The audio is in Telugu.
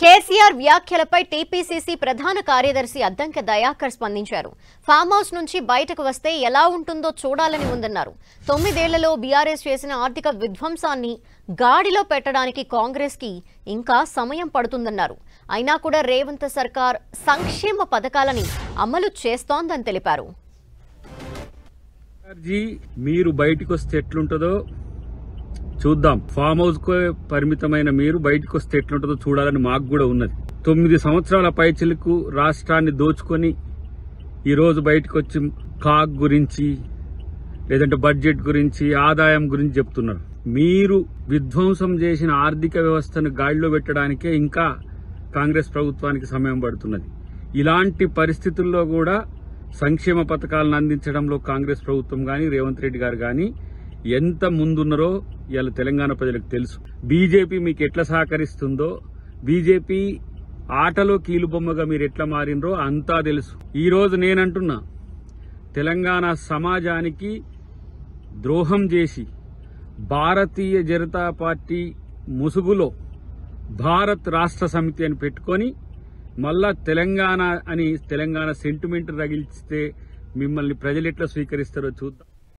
కేసీఆర్ వ్యాఖ్యలపై టీపీసీసీ ప్రధాన కార్యదర్శి అద్దంకి దయాకర్ స్పందించారు. ఫామ్ హౌస్ నుంచి బయటకు వస్తే ఎలా ఉంటుందో చూడాలని ఉందన్నారు. 9 ఏళ్లలో బీఆర్ఎస్ చేసిన ఆర్థిక విధ్వంసాన్ని గాడిలో పెట్టడానికి కాంగ్రెస్ కి ఇంకా సమయం పడుతుందన్నారు. అయినా కూడా రేవంత్ సర్కార్ సంక్షేమ పథకాలని అమలు చేస్తోందని తెలిపారు. మీరు బయటకు వస్తే ఎట్లుంటుందో చూద్దాం. ఫామ్ హౌస్ కు పరిమితమైన మీరు బయటకు వస్తే ఎట్లుంటుందో చూడాలని మాకు కూడా ఉన్నది. 9 సంవత్సరాల పైచిలకు రాష్ట్రాన్ని దోచుకొని ఈరోజు బయటకు వచ్చి కాగ్ గురించి లేదంటే బడ్జెట్ గురించి ఆదాయం గురించి చెప్తున్నారు. మీరు విధ్వంసం చేసిన ఆర్థిక వ్యవస్థను గాడిలో పెట్టడానికే ఇంకా కాంగ్రెస్ ప్రభుత్వానికి సమయం పడుతున్నది. ఇలాంటి పరిస్థితుల్లో కూడా సంక్షేమ పథకాలను అందించడంలో కాంగ్రెస్ ప్రభుత్వం గాని రేవంత్ రెడ్డి గారు గాని ఎంత ముందున్నారో ఇవాళ తెలంగాణ ప్రజలకు తెలుసు. బీజేపీ మీకు ఎట్లా సహకరిస్తుందో, బీజేపీ ఆటలో కీలుబొమ్మగా మీరు ఎట్లా మారినరో అంతా తెలుసు. ఈ రోజు నేనంటున్నా, తెలంగాణ సమాజానికి ద్రోహం చేసి భారతీయ జనతా పార్టీ ముసుగులో భారత్ రాష్ట్ర సమితి అని పెట్టుకొని మళ్ళా తెలంగాణ అని తెలంగాణ సెంటిమెంట్ రగిలిస్తే మిమ్మల్ని ప్రజలు ఎట్లా స్వీకరిస్తారో చూద్దాం.